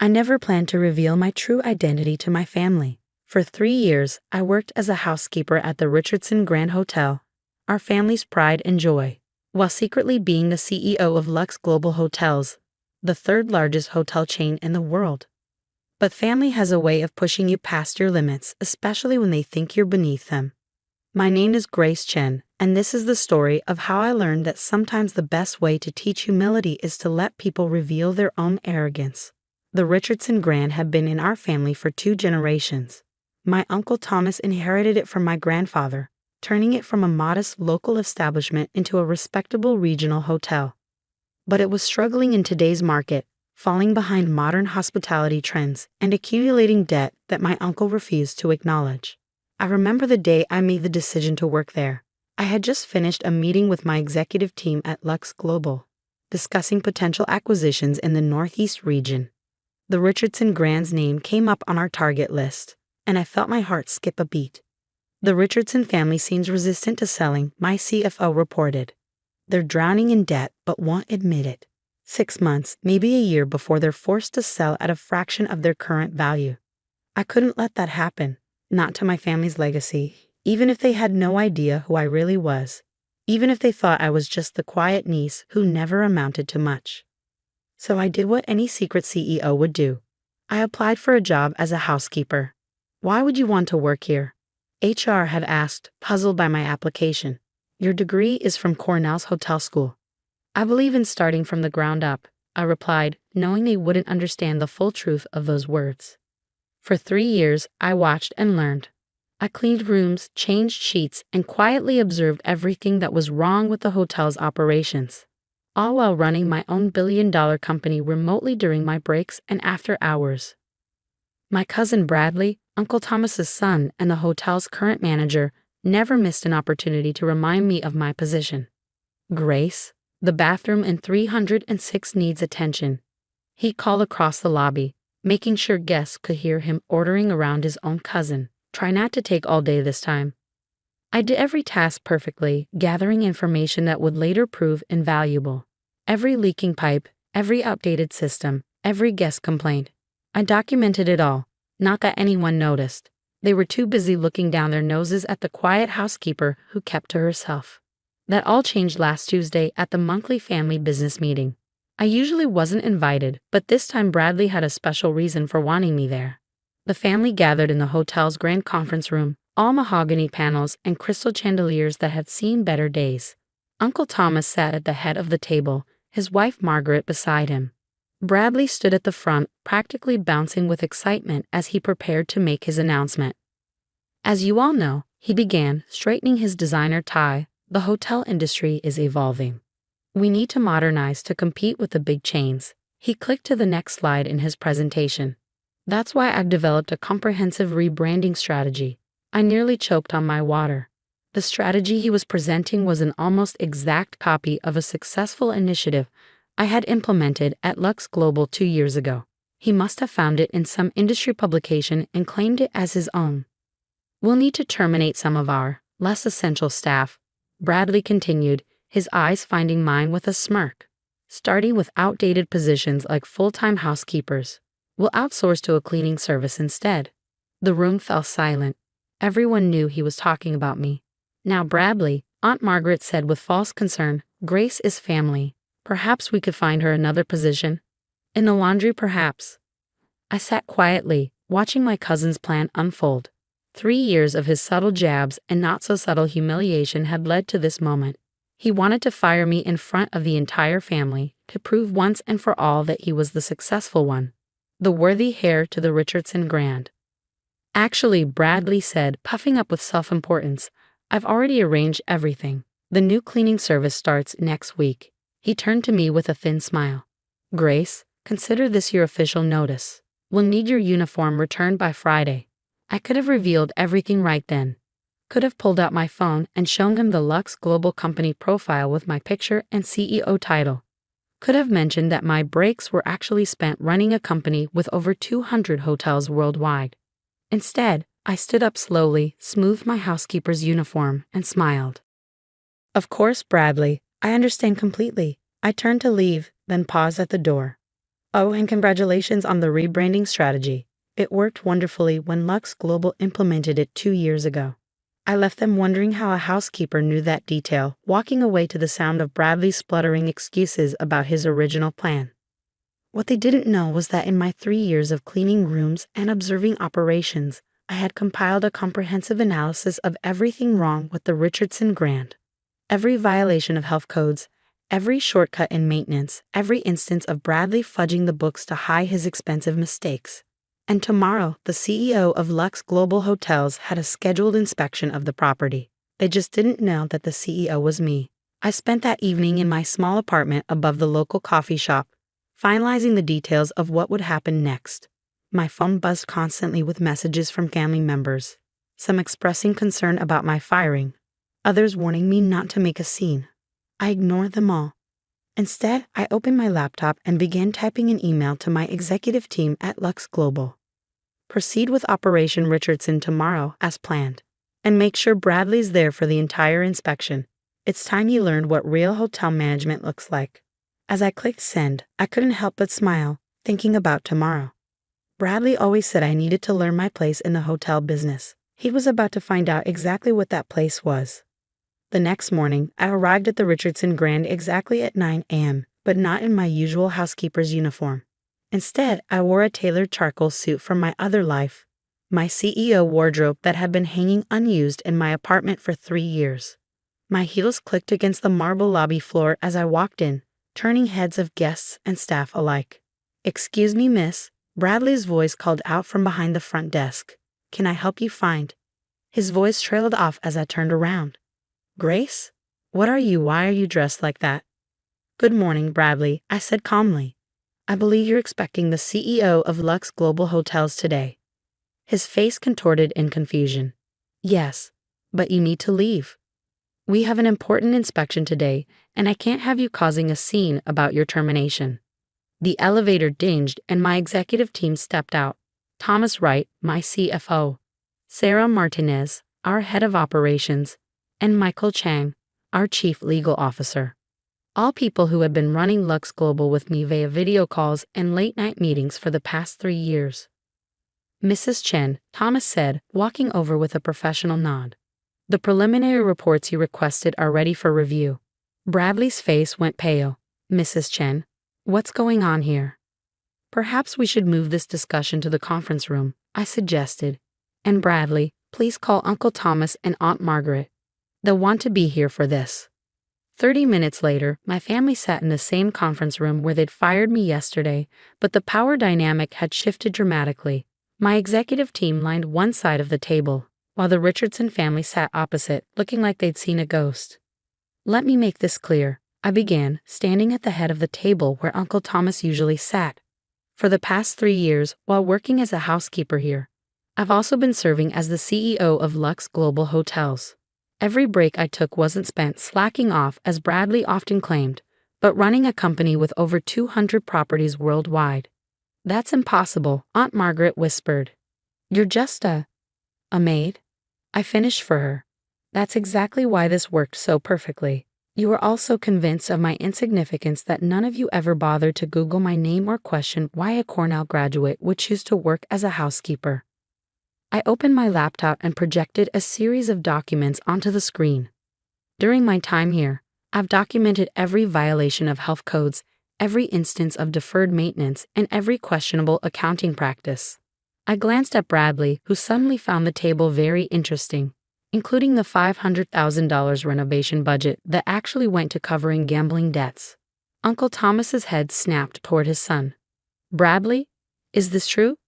I never planned to reveal my true identity to my family. For 3 years, I worked as a housekeeper at the Richardson Grand Hotel, our family's pride and joy, while secretly being the CEO of Lux Global Hotels, the third largest hotel chain in the world. But family has a way of pushing you past your limits, especially when they think you're beneath them. My name is Grace Chen, and this is the story of how I learned that sometimes the best way to teach humility is to let people reveal their own arrogance. The Richardson Grand had been in our family for 2 generations. My Uncle Thomas inherited it from my grandfather, turning it from a modest local establishment into a respectable regional hotel. But it was struggling in today's market, falling behind modern hospitality trends and accumulating debt that my uncle refused to acknowledge. I remember the day I made the decision to work there. I had just finished a meeting with my executive team at Lux Global, discussing potential acquisitions in the Northeast region. The Richardson Grand's name came up on our target list, and I felt my heart skip a beat. The Richardson family seems resistant to selling, my CFO reported. They're drowning in debt but won't admit it. 6 months, maybe a year before they're forced to sell at a fraction of their current value. I couldn't let that happen, not to my family's legacy, even if they had no idea who I really was, even if they thought I was just the quiet niece who never amounted to much. So I did what any secret CEO would do. I applied for a job as a housekeeper. Why would you want to work here? HR had asked, puzzled by my application. Your degree is from Cornell's hotel school. I believe in starting from the ground up, I replied, knowing they wouldn't understand the full truth of those words. For 3 years, I watched and learned. I cleaned rooms, changed sheets, and quietly observed everything that was wrong with the hotel's operations, all while running my own billion-dollar company remotely during my breaks and after hours. My cousin Bradley, Uncle Thomas's son and the hotel's current manager, never missed an opportunity to remind me of my position. Grace, the bathroom in 306 needs attention. He'd call across the lobby, making sure guests could hear him ordering around his own cousin. Try not to take all day this time. I did every task perfectly, gathering information that would later prove invaluable. Every leaking pipe, every outdated system, every guest complaint. I documented it all, not that anyone noticed. They were too busy looking down their noses at the quiet housekeeper who kept to herself. That all changed last Tuesday at the monthly family business meeting. I usually wasn't invited, but this time Bradley had a special reason for wanting me there. The family gathered in the hotel's grand conference room, all mahogany panels and crystal chandeliers that had seen better days. Uncle Thomas sat at the head of the table, his wife Margaret beside him. Bradley stood at the front, practically bouncing with excitement as he prepared to make his announcement. As you all know, he began, straightening his designer tie, the hotel industry is evolving. We need to modernize to compete with the big chains. He clicked to the next slide in his presentation. That's why I've developed a comprehensive rebranding strategy. I nearly choked on my water. The strategy he was presenting was an almost exact copy of a successful initiative I had implemented at Lux Global 2 years ago. He must have found it in some industry publication and claimed it as his own. We'll need to terminate some of our less essential staff, Bradley continued, his eyes finding mine with a smirk. Starting with outdated positions like full-time housekeepers. We'll outsource to a cleaning service instead. The room fell silent. Everyone knew he was talking about me. Now Bradley, Aunt Margaret said with false concern, Grace is family. Perhaps we could find her another position. In the laundry, perhaps. I sat quietly, watching my cousin's plan unfold. 3 years of his subtle jabs and not-so-subtle humiliation had led to this moment. He wanted to fire me in front of the entire family, to prove once and for all that he was the successful one, the worthy heir to the Richardson Grand. Actually, Bradley said, puffing up with self-importance, I've already arranged everything. The new cleaning service starts next week. He turned to me with a thin smile. Grace, consider this your official notice. We'll need your uniform returned by Friday. I could have revealed everything right then. Could have pulled out my phone and shown him the Lux Global Company profile with my picture and CEO title. Could have mentioned that my breaks were actually spent running a company with over 200 hotels worldwide. Instead, I stood up slowly, smoothed my housekeeper's uniform, and smiled. Of course, Bradley, I understand completely. I turned to leave, then paused at the door. Oh, and congratulations on the rebranding strategy. It worked wonderfully when Lux Global implemented it 2 years ago. I left them wondering how a housekeeper knew that detail, walking away to the sound of Bradley spluttering excuses about his original plan. What they didn't know was that in my 3 years of cleaning rooms and observing operations, I had compiled a comprehensive analysis of everything wrong with the Richardson Grand. Every violation of health codes, every shortcut in maintenance, every instance of Bradley fudging the books to hide his expensive mistakes. And tomorrow, the CEO of Lux Global Hotels had a scheduled inspection of the property. They just didn't know that the CEO was me. I spent that evening in my small apartment above the local coffee shop, finalizing the details of what would happen next. My phone buzzed constantly with messages from family members, some expressing concern about my firing, others warning me not to make a scene. I ignored them all. Instead, I opened my laptop and began typing an email to my executive team at Lux Global. Proceed with Operation Richardson tomorrow as planned, and make sure Bradley's there for the entire inspection. It's time you learned what real hotel management looks like. As I clicked send, I couldn't help but smile, thinking about tomorrow. Bradley always said I needed to learn my place in the hotel business. He was about to find out exactly what that place was. The next morning, I arrived at the Richardson Grand exactly at 9 a.m., but not in my usual housekeeper's uniform. Instead, I wore a tailored charcoal suit from my other life, my CEO wardrobe that had been hanging unused in my apartment for 3 years. My heels clicked against the marble lobby floor as I walked in, turning heads of guests and staff alike. "Excuse me, miss," Bradley's voice called out from behind the front desk. "Can I help you find?" His voice trailed off as I turned around. "Grace? What are you? Why are you dressed like that?" "Good morning, Bradley," I said calmly. "I believe you're expecting the CEO of Lux Global Hotels today." His face contorted in confusion. "Yes, but you need to leave. We have an important inspection today, and I can't have you causing a scene about your termination." The elevator dinged and my executive team stepped out. Thomas Wright, my CFO, Sarah Martinez, our head of operations, and Michael Chang, our chief legal officer. All people who had been running Lux Global with me via video calls and late-night meetings for the past 3 years. "Mrs. Chen," Thomas said, walking over with a professional nod. "The preliminary reports you requested are ready for review." Bradley's face went pale. "Mrs. Chen, what's going on here?" "Perhaps we should move this discussion to the conference room," I suggested. "And Bradley, please call Uncle Thomas and Aunt Margaret. They'll want to be here for this." 30 minutes later, my family sat in the same conference room where they'd fired me yesterday, but the power dynamic had shifted dramatically. My executive team lined one side of the table, while the Richardson family sat opposite, looking like they'd seen a ghost. "Let me make this clear," I began, standing at the head of the table where Uncle Thomas usually sat. "For the past 3 years, while working as a housekeeper here, I've also been serving as the CEO of Lux Global Hotels. Every break I took wasn't spent slacking off, as Bradley often claimed, but running a company with over 200 properties worldwide." "That's impossible," Aunt Margaret whispered. "You're just a maid." I finished for her. "That's exactly why this worked so perfectly. You were all so convinced of my insignificance that none of you ever bothered to Google my name or question why a Cornell graduate would choose to work as a housekeeper." I opened my laptop and projected a series of documents onto the screen. "During my time here, I've documented every violation of health codes, every instance of deferred maintenance, and every questionable accounting practice." I glanced at Bradley, who suddenly found the table very interesting, including the $500,000 renovation budget that actually went to covering gambling debts. Uncle Thomas's head snapped toward his son. "Bradley, is this true?"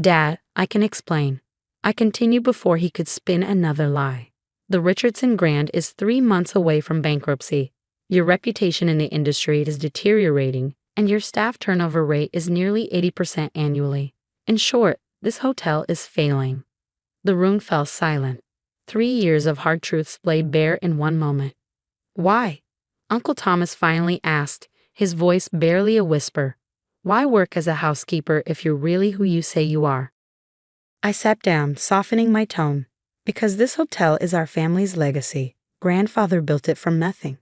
"Dad, I can explain." I continued before he could spin another lie. "The Richardson Grand is 3 months away from bankruptcy. Your reputation in the industry is deteriorating, and your staff turnover rate is nearly 80% annually. In short, this hotel is failing." The room fell silent. 3 years of hard truths laid bare in one moment. "Why?" Uncle Thomas finally asked, his voice barely a whisper. "Why work as a housekeeper if you're really who you say you are?" I sat down, softening my tone. "Because this hotel is our family's legacy. Grandfather built it from nothing.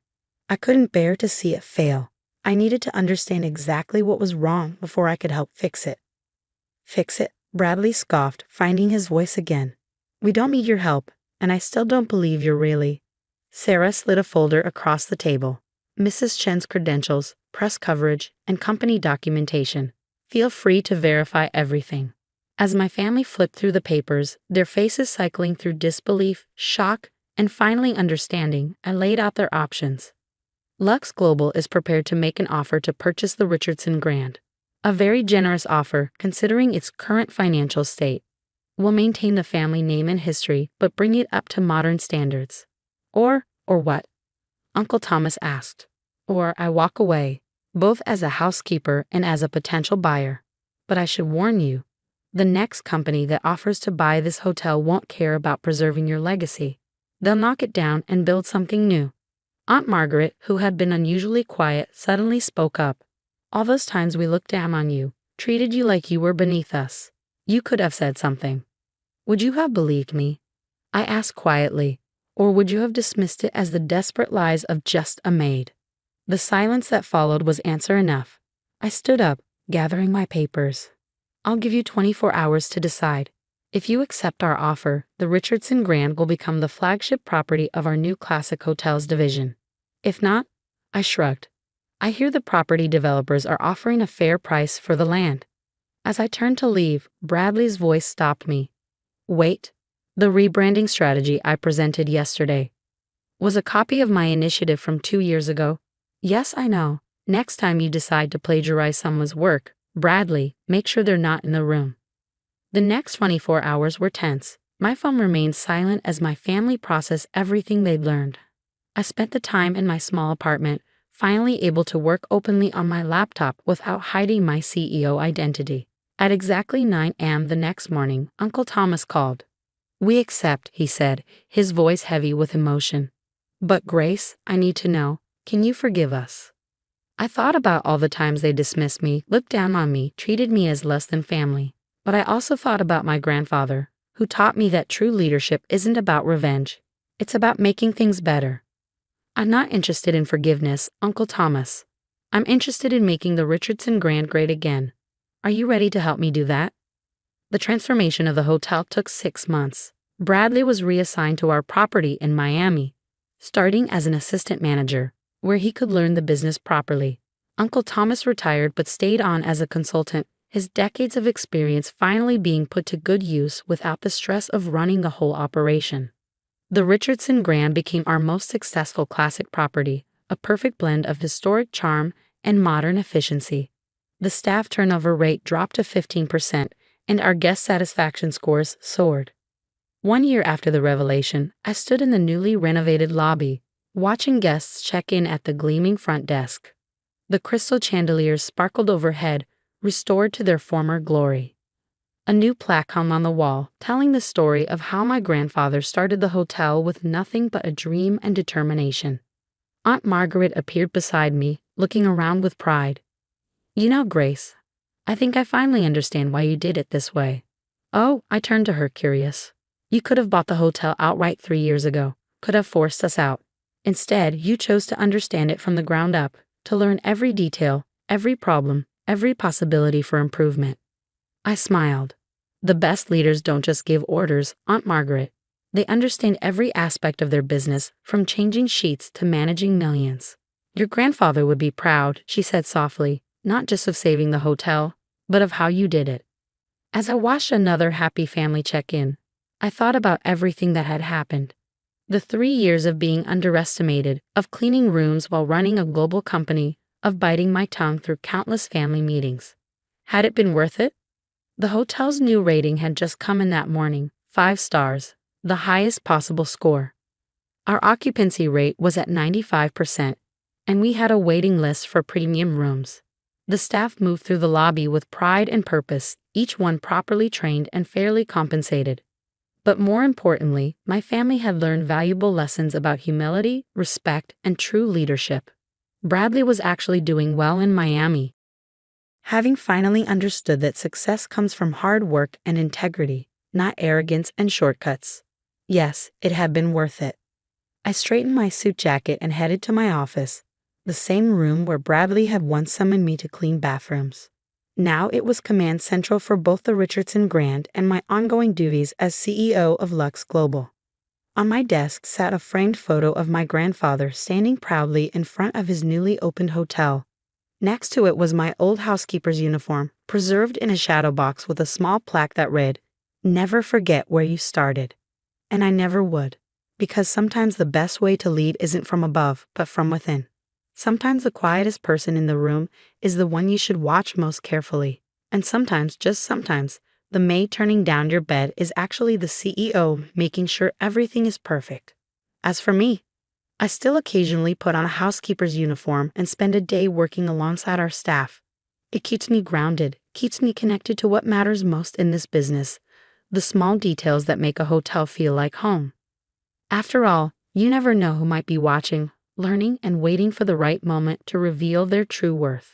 I couldn't bear to see it fail. I needed to understand exactly what was wrong before I could help fix it. Fix it? Bradley scoffed, finding his voice again. We don't need your help, and I still don't believe you're really. Sarah slid a folder across the table. Mrs. Chen's credentials, press coverage, and company documentation. Feel free to verify everything. As my family flipped through the papers, their faces cycling through disbelief, shock, and finally understanding, I laid out their options. Lux Global is prepared to make an offer to purchase the Richardson Grand. A very generous offer considering its current financial state. We'll maintain the family name and history, but bring it up to modern standards. Or what? Uncle Thomas asked. Or I walk away, both as a housekeeper and as a potential buyer. But I should warn you, the next company that offers to buy this hotel won't care about preserving your legacy. They'll knock it down and build something new. Aunt Margaret, who had been unusually quiet, suddenly spoke up. All those times we looked down on you, treated you like you were beneath us. You could have said something. Would you have believed me? I asked quietly. Or would you have dismissed it as the desperate lies of just a maid? The silence that followed was answer enough. I stood up, gathering my papers. I'll give you 24 hours to decide. If you accept our offer, the Richardson Grand will become the flagship property of our new classic hotels division. If not, I shrugged. I hear the property developers are offering a fair price for the land. As I turned to leave, Bradley's voice stopped me. Wait. The rebranding strategy I presented yesterday was a copy of my initiative from 2 years ago. Yes, I know. Next time you decide to plagiarize someone's work, Bradley, make sure they're not in the room. The next 24 hours were tense. My phone remained silent as my family processed everything they'd learned. I spent the time in my small apartment, finally able to work openly on my laptop without hiding my CEO identity. At exactly 9 a.m. the next morning, Uncle Thomas called. We accept, he said, his voice heavy with emotion. But Grace, I need to know, can you forgive us? I thought about all the times they dismissed me, looked down on me, treated me as less than family. But I also thought about my grandfather, who taught me that true leadership isn't about revenge. It's about making things better. I'm not interested in forgiveness, Uncle Thomas. I'm interested in making the Richardson Grand great again. Are you ready to help me do that? The transformation of the hotel took 6 months. Bradley was reassigned to our property in Miami, starting as an assistant manager, where he could learn the business properly. Uncle Thomas retired but stayed on as a consultant, his decades of experience finally being put to good use without the stress of running the whole operation. The Richardson Grand became our most successful classic property, a perfect blend of historic charm and modern efficiency. The staff turnover rate dropped to 15%, and our guest satisfaction scores soared. 1 year after the revelation, I stood in the newly renovated lobby, watching guests check in at the gleaming front desk. The crystal chandeliers sparkled overhead, restored to their former glory. A new plaque hung on the wall, telling the story of how my grandfather started the hotel with nothing but a dream and determination. Aunt Margaret appeared beside me, looking around with pride. You know, Grace, I think I finally understand why you did it this way. Oh, I turned to her, curious. You could have bought the hotel outright 3 years ago, could have forced us out. Instead, you chose to understand it from the ground up, to learn every detail, every problem, every possibility for improvement. I smiled. The best leaders don't just give orders, Aunt Margaret. They understand every aspect of their business, from changing sheets to managing millions. Your grandfather would be proud, she said softly, not just of saving the hotel, but of how you did it. As I watched another happy family check in, I thought about everything that had happened. The 3 years of being underestimated, of cleaning rooms while running a global company, of biting my tongue through countless family meetings. Had it been worth it? The hotel's new rating had just come in that morning, 5 stars, the highest possible score. Our occupancy rate was at 95%, and we had a waiting list for premium rooms. The staff moved through the lobby with pride and purpose, each one properly trained and fairly compensated. But more importantly, my family had learned valuable lessons about humility, respect, and true leadership. Bradley was actually doing well in Miami. Having finally understood that success comes from hard work and integrity, not arrogance and shortcuts. Yes, it had been worth it. I straightened my suit jacket and headed to my office. the same room where Bradley had once summoned me to clean bathrooms. Now it was command central for both the Richardson Grand and my ongoing duties as CEO of Lux Global. On my desk sat a framed photo of my grandfather standing proudly in front of his newly opened hotel. Next to it was my old housekeeper's uniform, preserved in a shadow box with a small plaque that read, "Never forget where you started." And I never would, because sometimes the best way to lead isn't from above, but from within. Sometimes the quietest person in the room is the one you should watch most carefully. And sometimes, just sometimes, the maid turning down your bed is actually the CEO making sure everything is perfect. As for me, I still occasionally put on a housekeeper's uniform and spend a day working alongside our staff. It keeps me grounded, keeps me connected to what matters most in this business, the small details that make a hotel feel like home. After all, you never know who might be watching, learning, and waiting for the right moment to reveal their true worth.